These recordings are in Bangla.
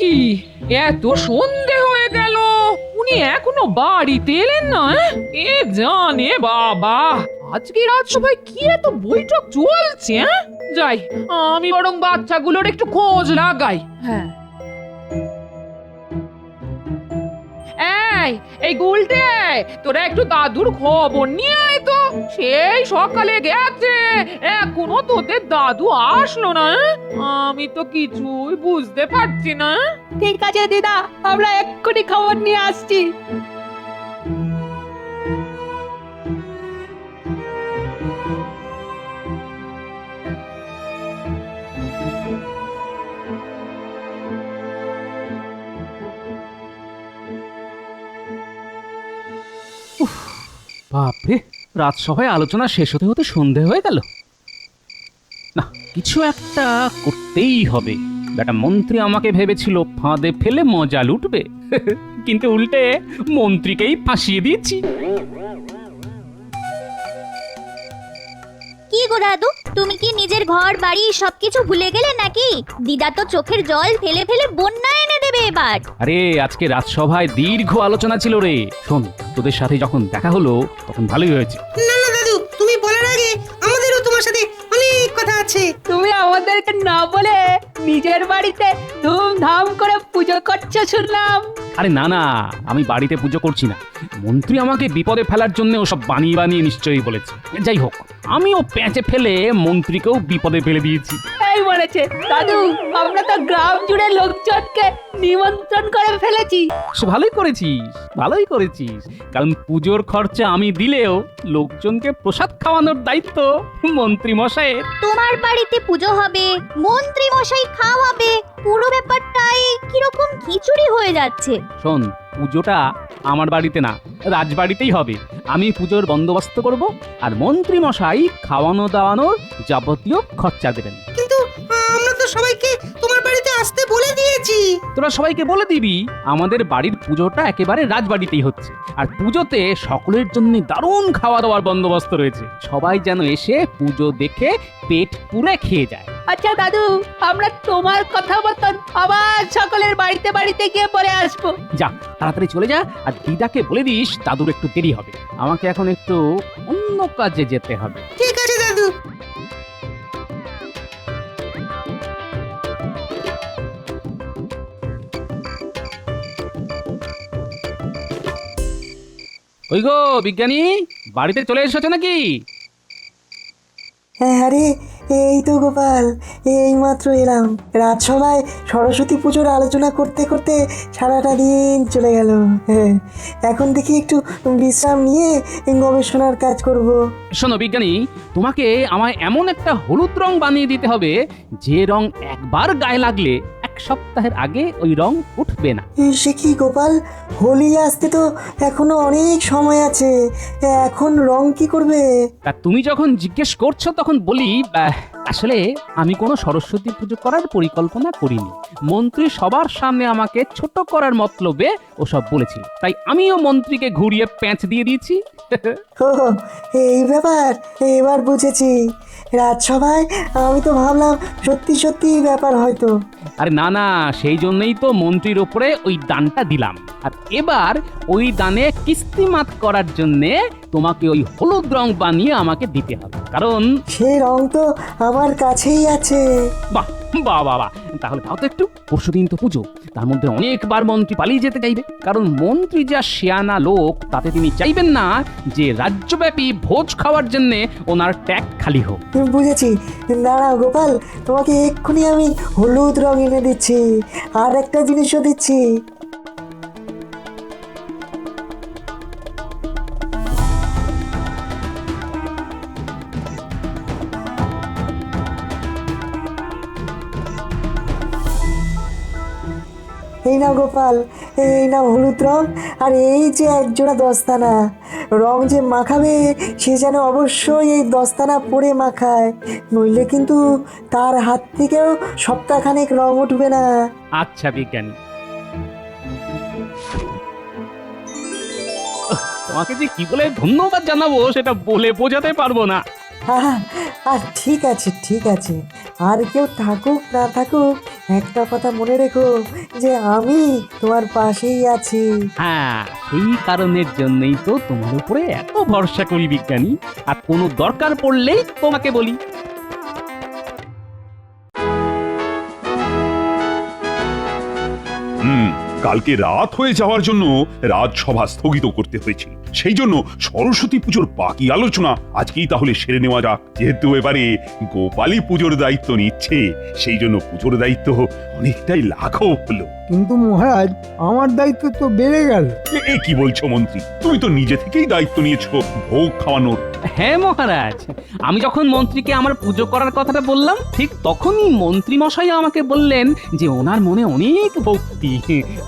কি এত সন্ধে হয়ে গেল, উনি এখনো বাড়িতে এলেন না? এ জানে বাবা, আজকে রাজসভায় কি এত বৈঠক চলছে? যাই, আমি বরং বাচ্চাগুলোর একটু খোঁজ লাগাই। হ্যাঁ, এই গুলটে, তোরা একটু দাদুর খবর নিয়ে আয় তো। সেই সকালে গেছে, এখনো তোদের দাদু আসলো না। আমি তো কিছুই বুঝতে পারছি না। ঠিক আছে দিদা, আমরা এক্ষুনি খবর নিয়ে আসছি। বাপরে, রাজসভায় আলোচনা শেষ হতে হতে সন্ধে হয়ে গেল। না, কিছু একটা করতেই হবে। বেটা মন্ত্রী আমাকে ভেবেছিল ফাঁদে ফেলে মজা লুটবে, কিন্তু উল্টে মন্ত্রীকেই ফাঁসিয়ে দিয়েছি। কি গো দাদু, তুমি কি নিজের ঘর বাড়ি সবকিছু ভুলে গেলে নাকি? দিদা তো চোখের জল ফেলে ফেলে বন্যা এনে দেবে এবার। আরে আজকে রাজসভায় দীর্ঘ আলোচনা ছিল রে। শোন, তোদের সাথে যখন দেখা হলো তখন ভালোই হয়েছে। না না দাদু, তুমি বলার আগে আমাদেরও তোমার সাথে অনেক কথা আছে। তুমি আমাদেরকে না বলে নিজের বাড়িতে ধুমধাম করে পুজো করছো শুনলাম। আরে না না, আমি বাড়িতে পুজো করছি না। মন্ত্রী আমাকে বিপদে ফেলার জন্য ওসব বানিয়ে বানিয়ে নিশ্চয়ই বলেছে। যাই হোক, আমিও প্যাঁচে ফেলে মন্ত্রীকেও বিপদে ফেলে দিয়েছি। এই বলেছে দাদু, আমরা তো গ্রাম জুড়ে লোকজনকে নিমন্ত্রণ করে ফেলেছি। সে ভালোই করেছিস, ভালোই করেছিস। কারণ পুজোর খরচা আমি দিলেও লোকজনকে প্রসাদ খাওয়ানোর দায়িত্ব মন্ত্রী মশাইয়ের। তোমার বাড়িতে পুজো হবে, মন্ত্রী মশাই খাওয়াবে, পুরো ব্যাপারটাই কিরকম খিচুড়ি হয়ে যাচ্ছে। শোন, পুজোটা আমার বাড়িতে না, রাজবাড়িতেই হবে। আমি পুজোর বন্দোবস্ত করব, আর মন্ত্রী মশাই খাওয়ানো দাওয়ানোর যাবতীয় খরচা দেবেন। কিন্তু আমরা তো সবাইকে তোমার বাড়িতে আসতে বলে দিয়েছি। তোরা সবাইকে বলে দিবি আমাদের বাড়ির পুজোটা একেবারে রাজবাড়িতেই হচ্ছে, আর পুজোতে সকলের জন্য দারুণ খাওয়া দাওয়ার বন্দোবস্ত রয়েছে। সবাই যেন এসে পুজো দেখে পেট পুরে খেয়ে যায়। আচ্ছা দাদু, আমরা তোমার কথা মতন আবার সকলের বাড়িতে বাড়িতে গিয়ে পরে আসবো। যা, তাড়াতাড়ি চলে যা, আর দিদাকে বলে দিস দাদুর একটু দেরি হবে। আমাকে এখন একটু অন্য কাজে যেতে হবে। ঠিক আছে দাদু। ওই গো বিজ্ঞানী, বাড়িতে চলে এসেছো নাকি? হ্যাঁ, আরে এই তো গোপাল, এই মাত্র এলাম। রাজসভায় সরস্বতী পুজোর আলোচনা করতে করতে সারাটা দিন চলে গেল। হ্যাঁ, এখন দেখি একটু বিশ্রাম নিয়ে গবেষণার কাজ করব। শোনো বিজ্ঞানী, তোমাকে আমায় এমন একটা হলুদ রং বানিয়ে দিতে হবে যে রং একবার গায়ে লাগলে এক সপ্তাহের আগে ওই রং উঠবে না। সে কি গোপাল, হোলি আসতে তো এখনো অনেক সময় আছে, এখন রং কি করবে? তা তুমি যখন জিজ্ঞেস করছো তখন বলি, আসলে আমি কোনো সরস্বতী পুজো করার পরিকল্পনা করিনি। মন্ত্রী সবার সামনে আমাকে ছোট করার মতলবে ওসব বলেছিল, তাই আমিও মন্ত্রীকে ঘুরিয়ে প্যাঁচ দিয়ে দিয়েছি। ও, এই ব্যাপার, এবার বুঝেছি। রাজসভায় আমি তো ভাবলাম সত্যি সত্যি ব্যাপার হয়তো। আরে না না, সেই জন্যই তো মন্ত্রীর ওপরে ওই দানটা দিলাম। আর এবার ওই দানে কিস্তিমাত করার জন্যে তোমাকে ওই হলুদ রং বানিয়ে আমাকে দিতে হবে, কারণ সেই রং তো আমার কাছেই আছে। বাহ বাহ বাহ বাহ, তাহলে তাও তো একটু। পরশুদিন তো পুজো, তার মধ্যে অনেকবার মন্ত্রী পালিয়ে যেতে চাইবে, কারণ মন্ত্রী যা শিয়ানা লোক, তাতে তিনি চাইবেন না যে রাজ্যব্যাপী ভোজ খাওয়ার জন্যে ওনার ট্যাগ খালি হোক। বুঝেছি, দাঁড়াও গোপাল, তোমাকে এক্ষুনি আমি হলুদ রং এনে দিচ্ছি, আর একটা জিনিসও দিচ্ছি। এই নাও গোপাল, এই নাও হলুদ রং, আর এই যে একজোড়া দস্তানা। রং যে মাখাবে সে যেন অবশ্যই এই দস্তানা পরে মাখায়, নইলে কিন্তু তার হাত থেকেও সপ্তাহখানেক রং উঠবে না। আচ্ছা বিজ্ঞানী, তোমাকে যে কি বলে ধন্যবাদ জানাবো সেটা বলে বোঝাতে পারবো না। আর ঠিক আছে, ঠিক আছে, আর কেউ থাকুক না থাকুক একটা কথা মনে রেখো যে আমি তোমার পাশেই আছি। হ্যাঁ, এই কারণের জন্যই তো তোমার উপরে এত ভরসা করি বিজ্ঞানী, আর কোনো দরকার পড়লেই তোমাকে বলি। কালকে রাত হয়ে যাওয়ার জন্য রাজসভা স্থগিত করতে হয়েছিল, সেই জন্য সরস্বতী পুজোর বাকি আলোচনা আজকেই তাহলে সেরে নেওয়া যাক। যেহেতু এবারে গোপালই পুজোর দায়িত্ব নিচ্ছে, সেই জন্য পুজোর দায়িত্ব অনেকটাই লাঘব হলো। কিন্তু মহারাজ, আমার দায়িত্ব তো বেড়ে গেল। এ কি বলছো মন্ত্রী, তুমি তো নিজে থেকেই দায়িত্ব নিয়েছো ভোগ খাওয়ানোর। হ্যাঁ মহারাজ, আমি যখন মন্ত্রীকে আমার পুজো করার কথাটা বললাম, ঠিক তখনই মন্ত্রী মশাই আমাকে বললেন যে ওনার মনে অনেক ভক্তি,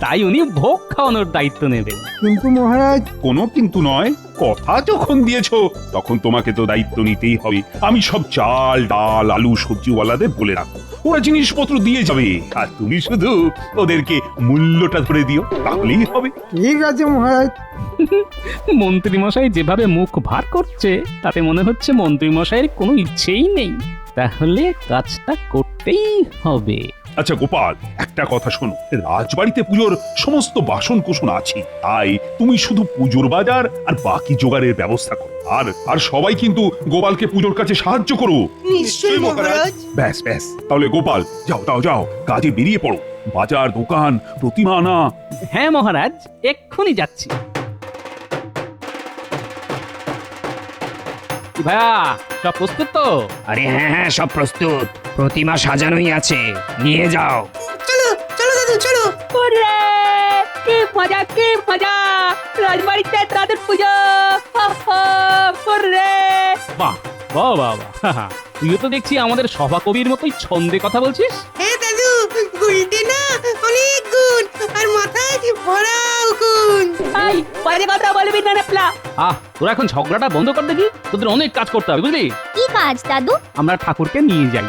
তাই উনি ভোগ খাওয়ানোর দায়িত্ব নেবেন। কিন্তু মহারাজ, কোনো কিন্তু নয়, কথা যখন দিয়েছো তখন তোমাকে তো দায়িত্ব নিতেই হবে। আমি সব চাল ডাল আলু সবজিওয়ালাদের বলে রাখো, ওরা জিনিসপত্র দিয়ে যাবে, আর তুমি শুধু ওদেরকে মূল্যটা ধরে দিও, তাহলেই হবে। ঠিক আছে মহারাজ। মন্ত্রী মশাই যেভাবে মুখ ভার করছে তাতে মনে হচ্ছে মন্ত্রী মশাইয়ের কোনো ইচ্ছেই নেই, তাহলে কাজটা করতেই হবে। আচ্ছা গোপাল, একটা কথা শোনো, রাজবাড়িতে পুজোর সমস্ত বাসন কুসন আছে, তাই তুমি শুধু পুজোর বাজার আর বাকি জোগাড়ের ব্যবস্থা করো। আর সবাই কিন্তু গোপালকে পুজোর কাছে সাহায্য করো। নিশ্চয়ই মহারাজ। ব্যাস ব্যাস, তাহলে গোপাল যাও কাজে বেরিয়ে পড়ো, বাজার দোকান প্রতিমা আনা। হ্যাঁ মহারাজ, এক্ষুনি যাচ্ছি। ভাইয়া, সব প্রস্তুত তো? আরে হ্যাঁ হ্যাঁ, সব প্রস্তুত, প্রতিমা সাজানোই আছে, নিয়ে যাও। চলো চলো দাদু চলো। ওরে কি মজা, কি মজা! রাজবাড়িতে দাদুর পুজো! ওরে বাহ বাহ বাহ বাহ, তুইও তো দেখছি আমাদের সভাকবির মতোই ছন্দে কথা বলছিস। হ্যাঁ দাদু, গুলটে না অনেক গুণ, আর মাথায় ভরা গুণ। আই বাজে কথা বলবি না রেপলা। তোরা এখন ঝগড়াটা বন্ধ কর দেখি, তোদের অনেক কাজ করতে হবে বুঝলি। কি কাজ দাদু? আমরা ঠাকুরকে নিয়ে যাই।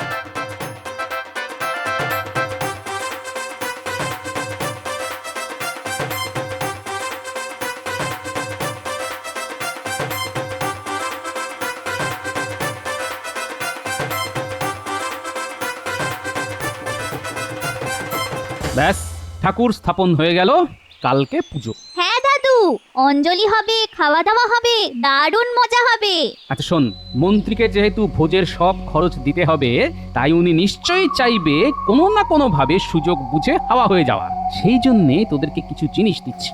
ব্যাস, ঠাকুর স্থাপন হয়ে গেল, কালকে পুজো। হ্যাঁ দাদু, অঞ্জলি হবে, খাওয়া দাওয়া হবে, দারুণ মজা হবে। আচ্ছা শোন, মন্ত্রীকে যেহেতু ভোজের সব খরচ দিতে হবে, তাই উনি নিশ্চয়ই চাইবে কোনো না কোনো ভাবে সুযোগ বুঝে হাওয়া হয়ে যাওয়া, সেই জন্যে তোদেরকে কিছু জিনিস দিচ্ছি।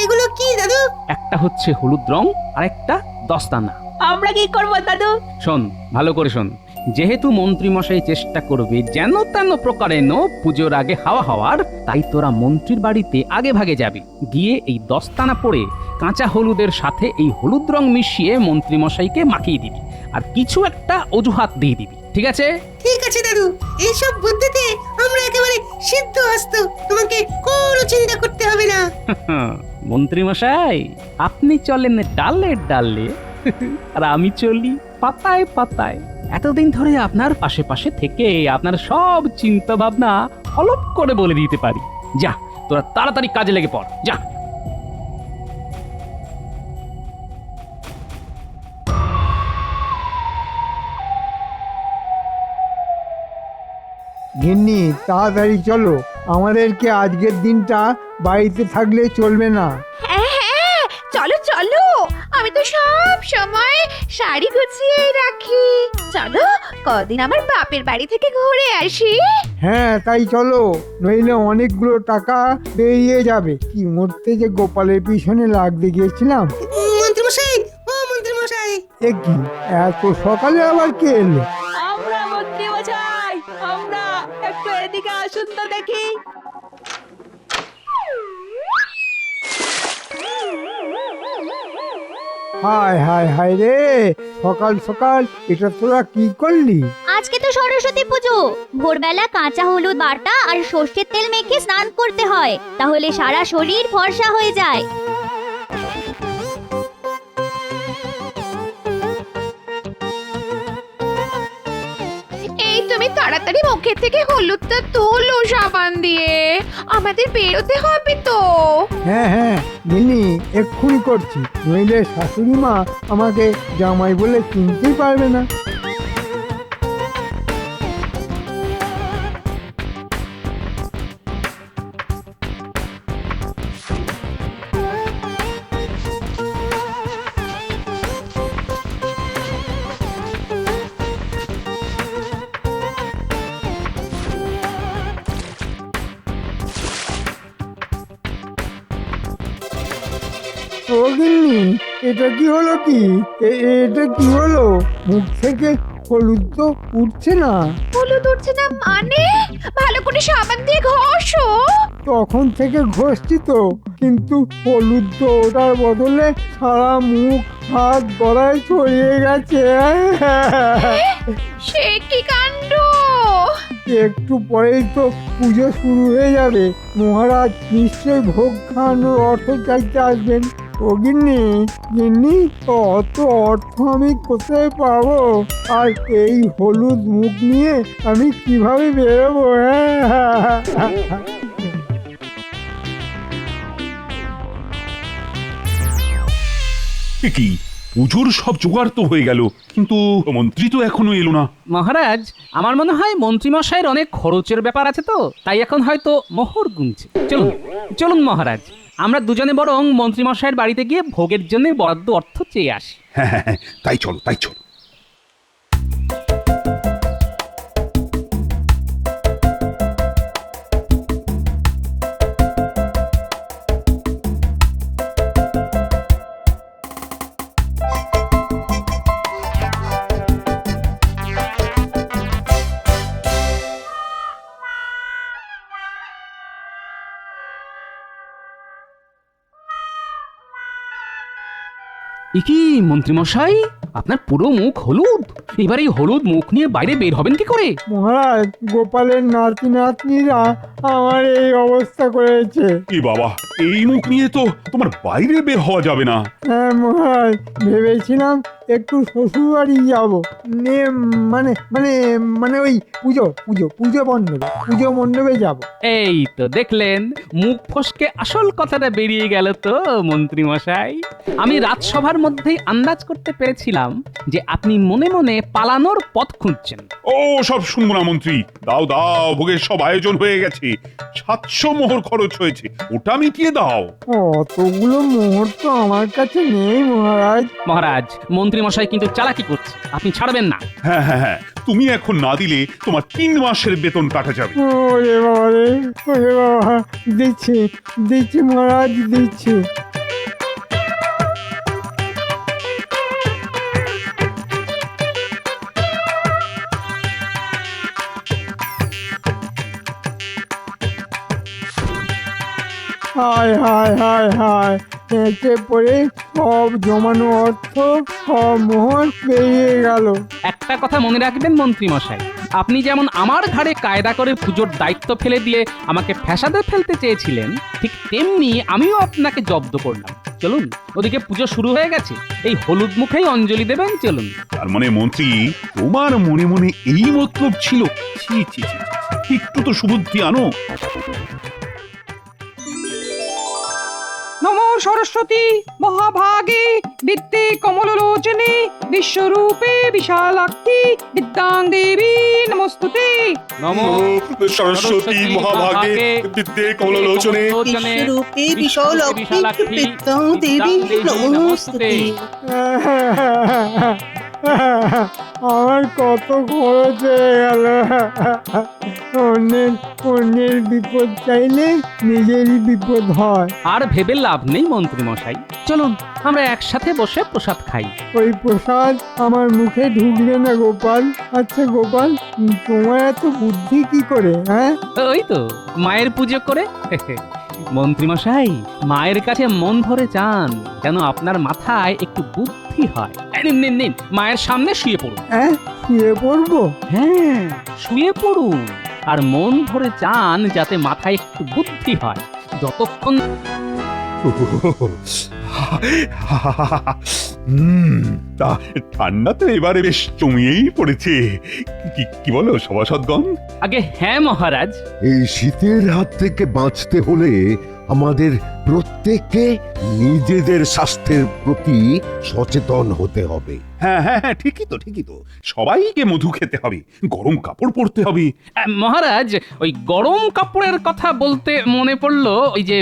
এগুলো কি দাদু? একটা হচ্ছে হলুদ রং আর একটা দস্তানা। আমরা কি করবো দাদু? শোন, ভালো করে শোন, যেহেতু মন্ত্রী মশাই চেষ্টা করবে যেন তেন প্রকারে পুজোর আগে হাওয়া হওয়ার, তাই তোরা মন্ত্রীর বাড়িতে আগে ভাগে যাবি, গিয়ে এই দস্তানা পরে কাঁচা হলুদের সাথে এই হলুদ রং মিশিয়ে মন্ত্রী মশাইকে মাখিয়ে দিবি, আর কিছু একটা অজুহাত দিয়ে দিবি, ঠিক আছে? ঠিক আছে দাদু, এইসব বুদ্ধিতে আমরা একেবারে সিদ্ধ হস্ত, তোমাকে কোনো চিন্তা করতে হবে না। মন্ত্রী মশাই, আপনি চলেন ডালে ডালে, আর আমি চলি পাতায় পাতায়। এতদিন ধরে আপনার পাশে পাশে থেকে আপনার সব চিন্তা ভাবনা অলপ করে বলে দিতে পারি। যা, তোরা তাড়াতাড়ি কাজে লেগে পড়, যা। গিন্নি, তাড়াতাড়ি চলো, আমাদেরকে আজকের দিনটা বাড়িতে থাকলে চলবে না। হ্যাঁ হ্যাঁ, চলো চলো, আমি তো সব সময় শাড়ি গুছিয়ে রাখি। চলো কদিন আমার বাপের বাড়ি থেকে ঘুরে আসি। হ্যাঁ তাই চলো, নইলে অনেকগুলো টাকা বেরিয়ে যাবে। কি মরতে যে গোপালের পিছনে লাগতে গিয়েছিলাম। মন্ত্রীমশাই, ও মন্ত্রীমশাই, এ কি, এত সকালে আবার কে এলো? আমরা মন্ত্রী মশাই, আমরা একটু এদিকে আসুন তো দেখি। হায় হায় হায় রে, সকাল সকাল এটা তোরা কি করলি? আজকে তো সরস্বতী পুজো, ভোরবেলা কাঁচা হলুদ বাটা আর সর্ষের তেল মেখে স্নান করতে হয়, তাহলে সারা শরীর ফর্সা হয়ে যায়। এই তুমি তাড়াতাড়ি মুখের থেকে হলুদটা তোলো সাবান দিয়ে, আমাদের বেরোতে হবে তো। হ্যাঁ হ্যাঁ গিন্নি, এক্ষুনি করছি, নইলে শাশুড়ি মা আমাকে জামাই বলে চিনতেই পারবে না। এটা কি হলো কি এটা কি হলো? মুখ থেকে হলুদ তো উঠছে না। হলুদ উঠছে না মানে? ভালো করে সাবান দিয়ে ঘষো। তখন থেকে ঘষছি তো, কিন্তু হলুদ তো ওটার বদলে সারা মুখ হাত গলায় ছড়িয়ে গেছে। সে কি কাণ্ড! একটু পরেই তো পুজো শুরু হয়ে যাবে। মহারাজ নিশ্চয়ই ভোগ খাওয়ানোর অর্থ চাইতে আসবেন। ও গিন্নি, গিন্নি, অত অর্থ আমি কোথায় পাবো? আর এই হলুদ মুখ নিয়ে আমি কিভাবে বেরোবো? এ কি, পুজোর সব জোগাড় তো হয়ে গেল, কিন্তু মন্ত্রী তো এখনো এলো না। মহারাজ, আমার মনে হয় মন্ত্রীমশাইয়ের অনেক খরচের ব্যাপার আছে তো, তাই এখন হয়তো মোহর গুনছে। চলুন চলুন মহারাজ, আমরা দুজনে বরং মন্ত্রীমশাইয়ের বাড়িতে গিয়ে ভোগের জন্য বরাদ্দ অর্থ চেয়ে আসি। হ্যাঁ হ্যাঁ হ্যাঁ, তাই চলো তাই চলো। এ কি মন্ত্রীমশাই, আপনার পুরো মুখ হলুদ! এবার এই হলুদ মুখ নিয়ে বাইরে বের হবেন কি করে? মহারাজ, গোপালের নাতি নাতনিরা আমার এই অবস্থা করেছে। এ বাবা, এই মুখ নিয়ে তো তোমার বাইরে বের হওয়া যাবে না। হ্যাঁ মহারাজ, ভেবেছিলাম একটু শ্বশুর বাড়ি যাবো। মানে মানে মানে ওই পুজো মণ্ডপে যাব। এই তো দেখলেন, মুখ ফসকে আসল কথাটা বেরিয়ে গেল তো মন্ত্রীমশাই। আমি রাজসভার মধ্যেই আন্দাজ করতে পেরেছিলাম যে আপনি মনে মনে পালানোর পথ খুঁজছেন। ও সব শুনবো না মন্ত্রী, দাও দাও, ভোগের সব আয়োজন হয়ে গেছে। 700 মোহর খরচ হয়েছে, ওটা মিটিয়ে দাও। অতগুলো মোহর তো আমার কাছে নেই মহারাজ। মহারাজ, মন্ত্রীমশাই কিন্তু চালাকি করছে, আপনি ছাড়বেন না। হ্যাঁ হ্যাঁ হ্যাঁ, তুমি এখন না দিলে তোমার 3 মাসের বেতন কাটা যাবে। ওরে বাবা রে, ওরে বাবা, দিচ্ছি মহারাজ, দিচ্ছি। হায় হায় হায় হায়, এতে পরে সব জমানো অর্থ, সব মোহর বেরিয়ে গেল। একটা কথা মনে রাখবেন মন্ত্রীমশাই, আপনি যেমন আমার ঘাড়ে কায়দা করে পুজোর দায়িত্ব ফেলে দিয়ে আমাকে ফ্যাসাদে ফেলতে চেয়েছিলেন, ঠিক তেমনি আমিও আপনাকে জব্দ করলাম। চলুন, ওদিকে পুজো শুরু হয়ে গেছে, এই হলুদ মুখেই অঞ্জলি দেবেন। চলুন। তার মানে মন্ত্রী, তোমার মনে মনে এই মতলব ছিল? ছি ছি ছি, একটু তো সুবুদ্ধি আনো। নমো সরস্বতী মহাভাগে বিদ্যে কমললোচনে বিশ্বরূপে বিশালাক্ষী বিদ্যাং দেবী নমস্তুতে। নমো সরস্বতী মহাভাগে বিদ্যে কমললোচনে বিশ্বরূপে বিশালাক্ষী বিদ্যাং দেবী নমস্তুতে। আমার কত খরচ হয়ে গেল। অন্যের বিপদ চাইলে নিজেরই বিপদ হয়। আর ভেবে লাভ নেই মন্ত্রীমশাই, চলুন আমরা একসাথে বসে প্রসাদ খাই। ওই প্রসাদ আমার মুখে ঢুকবে না গোপাল। আচ্ছা গোপাল, তোমার এত বুদ্ধি কি করে? হ্যাঁ, ওই তো মায়ের পুজো করে। মন্ত্রীমশাই, মায়ের কাছে মন ভরে চান যেন আপনার মাথায় একটু বুদ্ধি হয়। নিন নিন নিন, মায়ের সামনে শুয়ে পড়ুন। হ্যাঁ, শুয়ে পড়বো? হ্যাঁ, শুয়ে পড়ুন আর মন ভরে চান যাতে মাথায় একটু বুদ্ধি হয়। যতক্ষণ তা ঠান্ডা তো এবারে বেশ জমিয়েই পড়েছে, কি বলো সভাসদগণ? আগে হ্যাঁ মহারাজ। এই শীতের হাত থেকে বাঁচতে হলে আমাদের প্রত্যেককে নিজেদের স্বাস্থ্যের প্রতি সচেতন হতে হবে। হ্যাঁ হ্যাঁ হ্যাঁ, ঠিকই তো, সবাইকে মধু খেতে হবে, গরম কাপড় পরতে হবে। মহারাজ, ওই গরম কাপড়ের কথা বলতে মনে পড়লো, ওই যে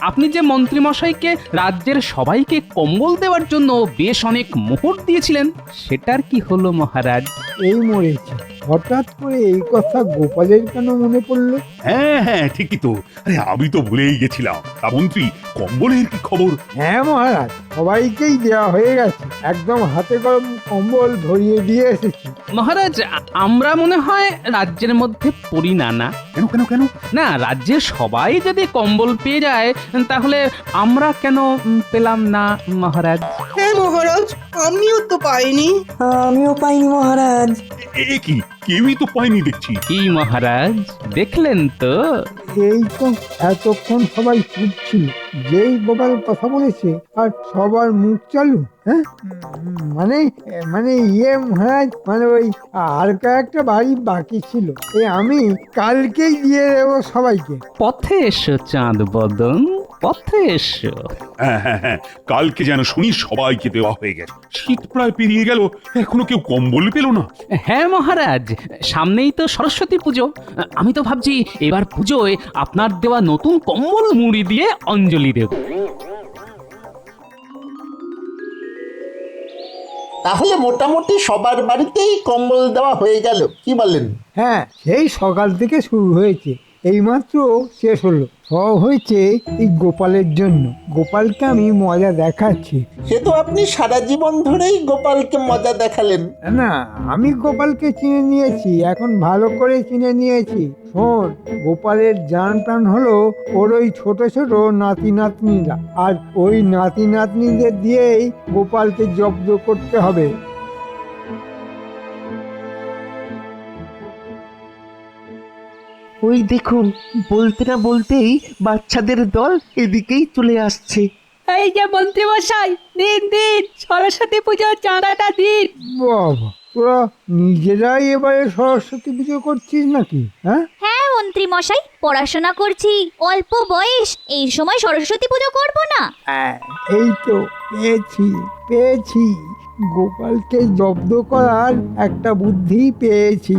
আপনি যে মন্ত্রীমশাইকে রাজ্যের সবাইকে কম্বল দেওয়ার জন্য বেশ অনেক মোহর দিয়েছিলেন, সেটার কি হলো মহারাজ? এই মরেছে। হঠাৎ করে এই কথা গোপালের কেন মনে পড়লো? হ্যাঁ হ্যাঁ, ঠিকই তো, আরে আমি তো ভুলেই গেছিলাম। তা মন্ত্রী, কম্বলের কি খবর? হ্যাঁ মহারাজ, সবাইকেই দেওয়া হয়ে গেছে, একদম হাতে গরম কম্বল ধরিয়ে দিয়ে এসেছি। মহারাজ আমরা মনে হয় রাজ্যের মধ্যে পড়ি না। না কেন কেন কেন? না, রাজ্যের সবাই যদি কম্বল পেয়ে যায় তাহলে আমরা কেন পেলাম না মহারাজ? হ্যাঁ মহারাজ, আমিও তো পাইনি। আমিও পাইনি মহারাজ। এ কি, কেউই তো পায়নি দেখছি। কি মহারাজ, দেখলেন তো? এই তো এতক্ষণ সবাই চুপ ছিল, যেই গোপাল কথা বলেছে আর সবার মুখ চালু। হ্যাঁ মানে মানে মহারাজ, মানে ওই আর কয়েকটা বাড়ি বাকি ছিল, আমি কালকেই দিয়ে দেবো সবাইকে। পথে এসো চাঁদ বদন, পথে এসো। হ্যাঁ হ্যাঁ হ্যাঁ, কালকে যেন শুনি সবাইকে দেওয়া হয়ে গেছে। শীত প্রায় পেরিয়ে গেল, এখনো কেউ কম্বল পেল না। হ্যাঁ মহারাজ, সামনেই তো সরস্বতী পুজো। আমি তো ভাবছি এবার পুজোয় আপনার দেওয়া নতুন কম্বল মুড়ি দিয়ে অঞ্জলি দেব। তাহলে মোটামুটি সবার বাড়িতেই কম্বল দেওয়া হয়ে গেল, কি বলেন? হ্যাঁ, সেই সকাল থেকে শুরু হয়েছে, এইমাত্র শেষ হলো। সব হয়েছে এই গোপালের জন্য। গোপালকে আমি মজা দেখাচ্ছি। সে তো আপনি সারা জীবন ধরেই গোপালকে মজা দেখালেন। না, আমি গোপালকে চিনে নিয়েছি, এখন ভালো করে চিনে নিয়েছি। শোন, গোপালের জান প্রাণ হলো ওর ওই ছোট ছোট নাতি নাতনিরা, আর ওই নাতি নাতনিদের দিয়েই গোপালকে জব্দ করতে হবে। ওই দেখুন, বলতে না বলতেই বাচ্চাদের দল এদিকেই চলে আসছে। এই যে মন্ত্রী মশাই, দিন দিন সরস্বতী পুজোর চাঁদাটা দিন। বাবা, তোরা নিজেরাই এবারে সরস্বতী পুজো করছিস নাকি? হ্যাঁ হ্যাঁ মন্ত্রী মশাই, পড়াশোনা করছি, অল্প বয়স, এই সময় সরস্বতী পুজো করব না? এই তো পেয়েছি, গোপালকে জব্দ করার একটা বুদ্ধি পেয়েছি।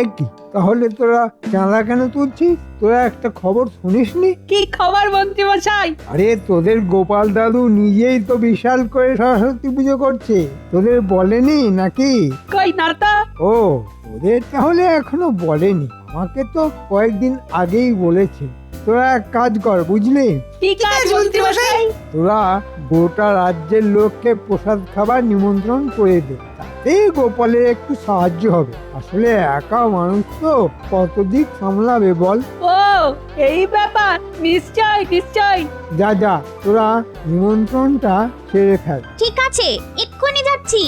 একই তাহলে তোরা চাঁদা কেন তুলছিস? তোরা একটা খবর শুনিসনি? কি খবর মন্ত্রী মশাই? আরে তোদের গোপাল দাদু নিজেই তো বিশাল করে সরস্বতী পুজো করছে, তোদের বলেনি নাকি? কই না তো। ও, তোদের তাহলে এখনো বলেনি, আমাকে তো কয়েকদিন আগেই বলেছে। তোরা এক কাজ কর, বুঝলি? কি কাজ মন্ত্রী মশাই? তোরা গোটা রাজ্যের লোককে প্রসাদ খাবার নিমন্ত্রণ করে দে, তাতেই গোপালের একটু সাহায্য হবে। আসলে একা মানুষ তো কত দিক সামলাবে বল? ও, এই ব্যাপার। নিশ্চয় নিশ্চয়। যা যা, তোরা নিমন্ত্রণটা সেরে ফেল। ঠিক আছে, এক্ষুনি যাচ্ছি।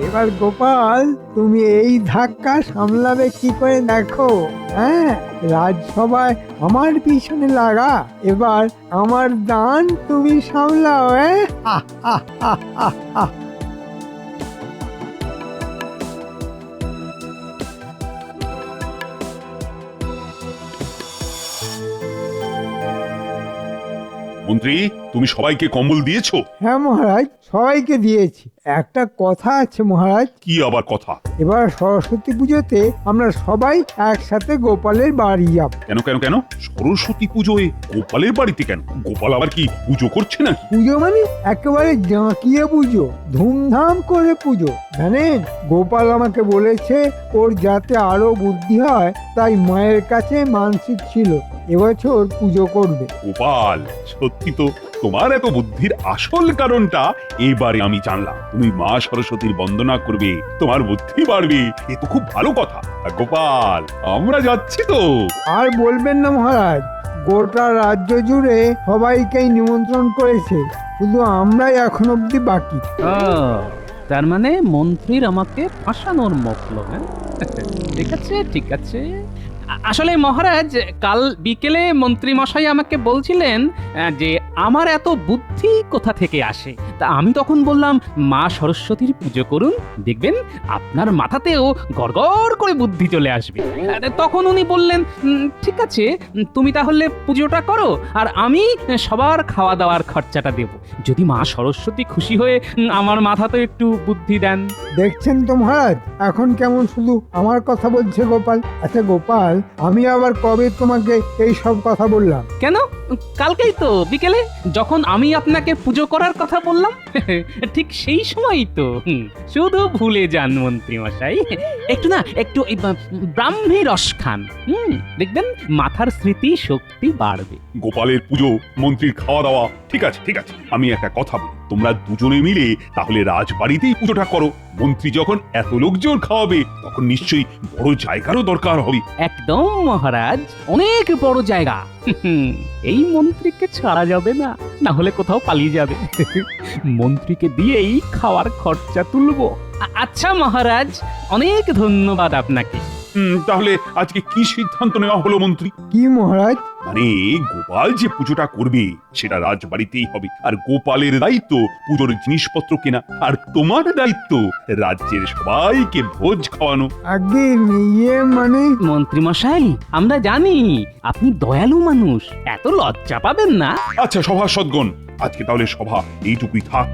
এবার গোপাল, তুমি এই ধাক্কা সামলাবে কি করে দেখো। হ্যাঁ, রাজসভায় আমার পিছনে লাগা, এবার আমার দান তুমি সামলাও। মন্ত্রী, তুমি সবাইকে কম্বল দিয়েছো? হ্যাঁ মহারাজ, সবাইকে দিয়েছি। একটা কথা আছে মহারাজ। কি আবার কথা? এবার সরস্বতী পুজোতে আমরা সবাই একসাথে গোপালের বাড়ি যাব। কেন কেন কেন? সরস্বতী পুজোয় গোপালের বাড়িতে কেন? গোপাল আবার কি পুজো করছে না? পুজো মানে একেবারে জাঁকিয়ে পুজো, ধুমধাম করে পুজো। জানেন, গোপাল আমাকে বলেছে ওর যাতে আরো বুদ্ধি হয়, তাই মায়ের কাছে মানসিক ছিল এবছর পুজো করবে। গোপাল, সত্যি তো তোমার এত বুদ্ধির আসল কারণটা এবারে আমি জানলাম। তুমি মা সরস্বতীর বন্দনা করবে, তোমার বুদ্ধি বাড়বে, এ তো খুব ভালো কথা। গোপাল, আমরা যাচ্ছি তো। আর বলবেন না মহারাজ, গোটা রাজ্য জুড়ে সবাইকেই নিমন্ত্রণ করেছে, শুধু আমরাই এখন অব্দি বাকি। তার মানে মন্ত্রীর আমাকে ফাঁসানোর মতলব। ঠিক আছে ঠিক আছে। আসলে মহারাজ, কাল বিকেলে মন্ত্রী মশাই আমাকে বলছিলেন যে আমার এত বুদ্ধি কোথা থেকে আসে। তা আমি তখন বললাম, মা সরস্বতীর পুজো করুন, দেখবেন আপনার মাথাতেও গড়গড় করে বুদ্ধি চলে আসবে। তখন উনি বললেন, ঠিক আছে, তুমি তাহলে পুজোটা করো, আর আমি সবার খাওয়া দাওয়ার খরচাটা দেব, যদি মা সরস্বতী খুশি হয়ে আমার মাথাতে একটু বুদ্ধি দেন। দেখছেন তো মহারাজ, এখন কেমন শুধু আমার কথা বলছে গোপাল। আচ্ছা গোপাল, আমি আবার কবে তোমাকে এই সব কথা বললাম? কেন, কালকেই তো বিকেলে, যখন আমি আপনাকে পুজো করার কথা বললাম। করলাম ঠিক সেই সময়ই তো শুধু ভুলে যান মন্ত্রী মশাই। একটু এই ব্রাহ্মী রস খান, দেখবেন মাথার স্মৃতি শক্তি বাড়বে। গোপালের পুজো, মন্ত্রীর খাওয়া দাওয়া, ঠিক আছে ঠিক আছে। আমি একটা কথা বলি, তোমরা দুজনে মিলে তাহলে রাজবাড়িতেই পুজোটা করো। মন্ত্রী যখন এত লোকজন খাওয়াবে তখন নিশ্চয়ই বড় জায়গারও দরকার হবে। একদম মহারাজ, অনেক বড় জায়গা। এই মন্ত্রীকে ছাড়া যাবে না, না হলে কোথাও পালিয়ে যাবে। মন্ত্রীকে দিয়েই খাওয়ার খরচা তুলবো। আচ্ছা মহারাজ, অনেক ধন্যবাদ আপনাকে। তাহলে আজকে কি সিদ্ধান্ত নেওয়া হলো মন্ত্রী? কি মহারাজ? মানে গোপাল যে পুজোটা করবে সেটা রাজবাড়িতেই হবে, আর গোপালের দায়িত্ব পুজোর জিনিসপত্র কেনা, আর তোমার দায়িত্ব রাজ্যের সবাইকে ভোজ খাওয়ানো। আগে ইয়ে মানে মন্ত্রী মশাই, আমরা জানি আপনি দয়ালু মানুষ, এত লজ্জা পাবেন না। আচ্ছা সভাসদগণ, আজকে তাহলে সভা এইটুকুই থাক।